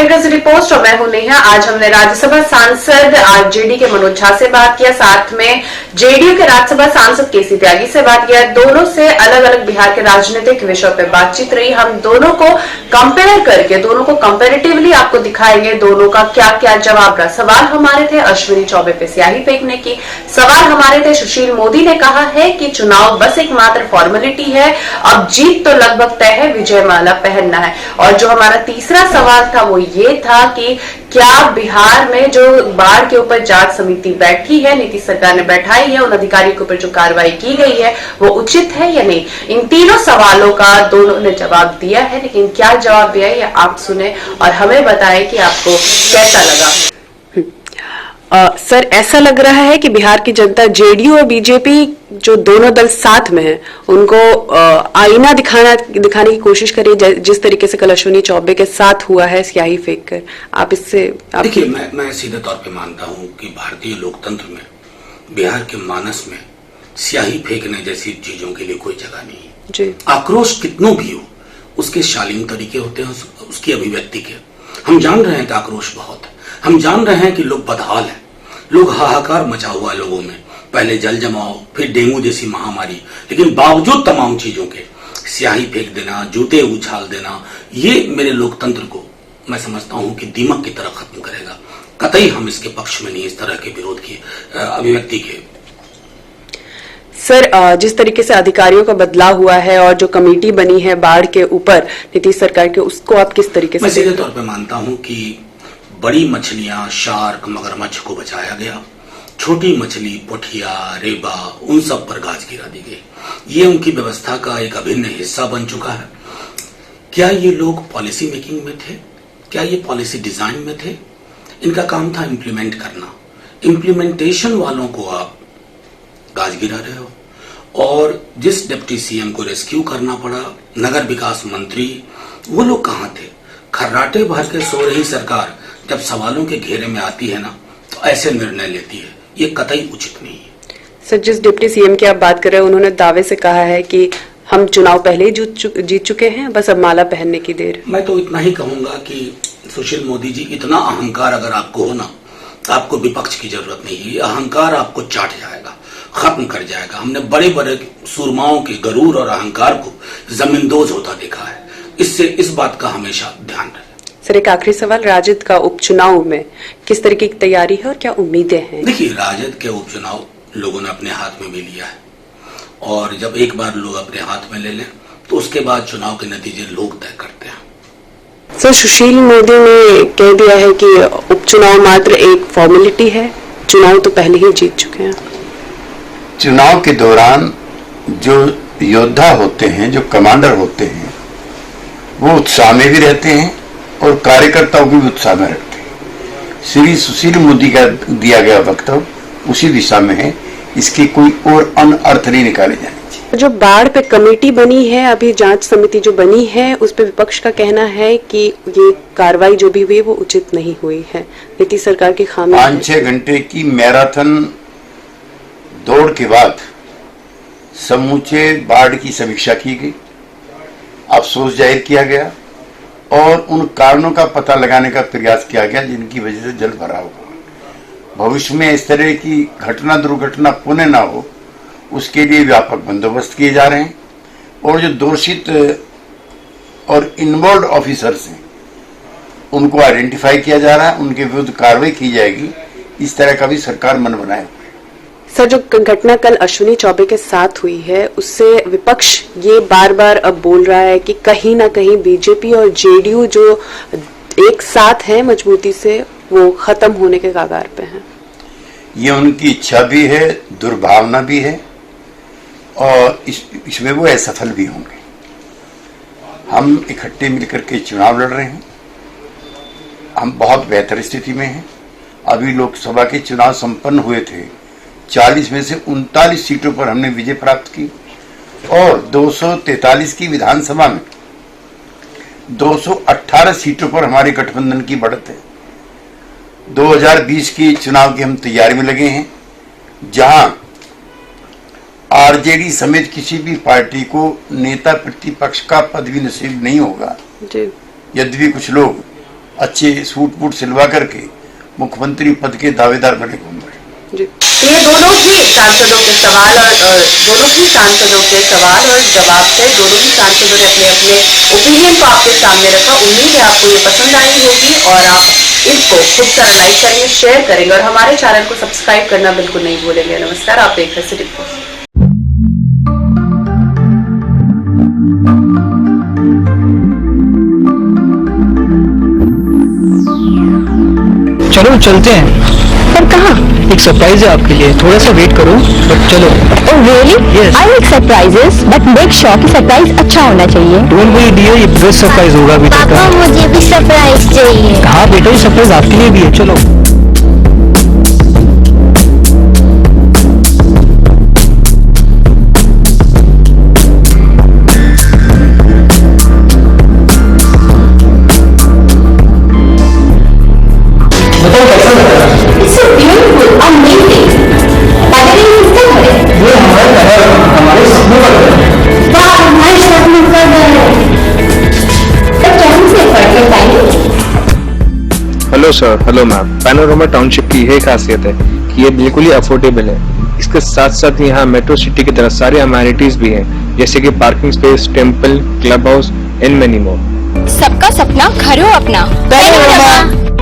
News report और मैं हूं नेहा। आज हमने राज्यसभा सांसद आरजेडी के मनोज झा से बात किया, साथ में जेडीयू के राज्यसभा सांसद केसी त्यागी से बात किया। दोनों से अलग अलग बिहार के राजनीतिक विषयों पर बातचीत रही। हम दोनों को कंपेयर करके, दोनों को कंपेरेटिवली आपको दिखाएंगे दोनों का क्या क्या जवाब रहा। सवाल हमारे थे अश्विनी चौबे पे स्याही फेंकने की, सवाल हमारे थे सुशील मोदी ने कहा है कि चुनाव बस एक मात्र फॉर्मेलिटी है, अब जीत तो लगभग तय है, विजय माला पहनना है। और जो हमारा तीसरा सवाल था वो ये था कि क्या बिहार में जो बाढ़ के ऊपर जांच समिति बैठी है, नीतीश सरकार ने बैठाई है, उन अधिकारियों के ऊपर जो कार्रवाई की गई है वो उचित है या नहीं। इन तीनों सवालों का दोनों ने जवाब दिया है, लेकिन क्या जवाब दिया है ये आप सुने और हमें बताएं कि आपको कैसा लगा। सर, ऐसा लग रहा है कि बिहार की जनता जेडीयू और बीजेपी जो दोनों दल साथ में हैं उनको आईना दिखाने की कोशिश करी, जिस तरीके से कल अश्विनी चौबे के साथ हुआ है स्याही फेंक कर। आप इससे देखिए, मैं सीधे तौर पे मानता हूं कि भारतीय लोकतंत्र में, बिहार के मानस में स्याही फेंकने जैसी चीजों के लिए कोई जगह नहीं है जी। आक्रोश कितनों भी हो, उसके शालीन तरीके होते हैं, उसकी अभिव्यक्ति के। हम जान रहे हैं कि आक्रोश बहुत है, हम जान रहे हैं कि लोग बदहाल हैं, लोग हाहाकार मचा हुआ लोगों में, पहले जल जमाव, फिर डेंगू जैसी महामारी, लेकिन बावजूद तमाम चीजों के स्याही फेंक देना, जूते उछाल देना, ये मेरे लोकतंत्र को मैं समझता हूं कि दीमक की तरह खत्म करेगा। कतई हम इसके पक्ष में नहीं, इस तरह के विरोध की अभिव्यक्ति के। सर, जिस तरीके से अधिकारियों का बदलाव हुआ है और जो कमेटी बनी है बाढ़ के ऊपर नीतीश सरकार के, उसको आप किस तरीके से? मैं सीधे तौर पर मानता हूं कि बड़ी मछलियां, शार्क, मगरमच्छ को बचाया गया, छोटी मछली, पोठिया, रेबा, उन सब पर गाज गिरा दी गई। ये उनकी व्यवस्था का एक अभिन्न हिस्सा बन चुका है। क्या ये लोग पॉलिसी मेकिंग में थे? क्या ये पॉलिसी डिजाइन में थे? इनका काम था इम्प्लीमेंट करना। इम्प्लीमेंटेशन वालों को आप गाज गिरा रहे हो। और जिस डिप्टी सीएम को रेस्क्यू करना पड़ा, नगर विकास मंत्री, वो लोग कहां थे? खर्राटे भर के सो रही सरकार जब सवालों के घेरे में आती है ना, तो ऐसे निर्णय लेती है, ये कतई उचित नहीं है। सर, जिस डिप्टी सीएम की आप बात कर रहे हैं, उन्होंने दावे से कहा है कि हम चुनाव पहले ही जीत चुके हैं, बस अब माला पहनने की देर। मैं तो इतना ही कहूंगा कि सुशील मोदी जी, इतना अहंकार अगर आपको हो ना, तो आपको विपक्ष की जरूरत नहीं है। ये अहंकार आपको चाट जाएगा, खत्म कर जाएगा। हमने बड़े बड़े सूरमाओं के गरूर और अहंकार को जमींदोज होता देखा है। इससे इस बात का हमेशा ध्यान रखें। सर, एक आखिरी सवाल, राजद का उपचुनाव में किस तरीके की तैयारी है और क्या उम्मीदें हैं? देखिए, राजद के उपचुनाव लोगों ने अपने हाथ में भी लिया है, और जब एक बार लोग अपने हाथ में ले लें तो उसके बाद चुनाव के नतीजे लोग तय करते हैं। सर, सुशील मोदी ने कह दिया है कि उपचुनाव मात्र एक फॉर्मेलिटी है, चुनाव तो पहले ही जीत चुके हैं। चुनाव के दौरान जो योद्धा होते हैं, जो कमांडर होते हैं, वो उत्साह में भी रहते हैं और कार्यकर्ताओं को भी उत्साह में रखते हैं। श्री सुशील मोदी का दिया गया वक्तव्य उसी दिशा में है, इसकी कोई और अनर्थ नहीं निकाले जाने चाहिए। जो बाढ़ पे कमेटी बनी है, अभी जांच समिति जो बनी है, उस पे विपक्ष का कहना है कि ये कार्रवाई जो भी हुई वो उचित नहीं हुई है, नीतीश सरकार की खामी। 5-6 घंटे की मैराथन दौड़ के बाद समूचे बाढ़ की समीक्षा की गई, अफसोस जाहिर किया गया और उन कारणों का पता लगाने का प्रयास किया गया जिनकी वजह से जल भराव हुआ। भविष्य में इस तरह की घटना, दुर्घटना पुनः ना हो, उसके लिए व्यापक बंदोबस्त किए जा रहे हैं और जो दोषित और इन्वॉल्व ऑफिसर्स हैं उनको आइडेंटिफाई किया जा रहा है, उनके विरुद्ध कार्रवाई की जाएगी। इस तरह का भी सरकार मन बनाए हुए। सर, जो घटना कल अश्विनी चौबे के साथ हुई है, उससे विपक्ष ये बार बार अब बोल रहा है कि कहीं ना कहीं बीजेपी और जेडीयू जो एक साथ है मजबूती से, वो खत्म होने के कगार पे हैं। ये उनकी इच्छा भी है, दुर्भावना भी है और इसमें वो असफल भी होंगे। हम इकट्ठे मिलकर के चुनाव लड़ रहे हैं, हम बहुत बेहतर स्थिति में हैं। अभी लोकसभा के चुनाव संपन्न हुए थे, 40 में से 39 सीटों पर हमने विजय प्राप्त की और 243 की विधानसभा में 218 सीटों पर हमारे गठबंधन की बढ़त है। 2020 की चुनाव की हम तैयारी में लगे हैं, जहां आरजेडी समेत किसी भी पार्टी को नेता प्रतिपक्ष का पद भी नसीब नहीं होगा। यद्यपि कुछ लोग अच्छे सूट बूट सिलवा करके मुख्यमंत्री पद के दावेदार बने घूम रहे हैं। जी। ये दोनों ही सांसदों के सवाल और दोनों ही सांसदों के सवाल और जवाब थे। दोनों ही सांसदों ने अपने अपने ओपिनियन को आपके सामने रखा। उम्मीद है आपको ये पसंद आई होगी और आप इसको खूब सारा लाइक करेंगे, शेयर करेंगे और हमारे चैनल को सब्सक्राइब करना बिल्कुल नहीं भूलेंगे। नमस्कार, आप देख रहे हैं सिटी पोस्ट। चलो चलते हैं। पर कहाँ? एक सरप्राइज है आपके लिए, थोड़ा सा वेट करो बट चलो। Oh really? Yes. I like surprises, but make sure कि सरप्राइज अच्छा होना चाहिए। डोंट वरी डियर, ये बेस्ट सरप्राइज होगा अभी तक का। मुझे भी सरप्राइज चाहिए। हाँ बेटा, ये सरप्राइज आपके लिए भी है, चलो। It's so beautiful, amazing. Everything is covered. ये हमारे सपनों का घर है। वाह, हमारे सपनों का घर है। तो क्या हमसे फर्क है time? Hello sir, hello ma'am. Panorama township की यही खासियत है कि ये बिल्कुल ही अफोर्डेबल है। इसके साथ साथ यहाँ मेट्रो सिटी की तरह सारे अमेनिटीज भी हैं, जैसे कि parking space, temple, club house and many more. सबका सपना घर हो अपना। पैनोरामा।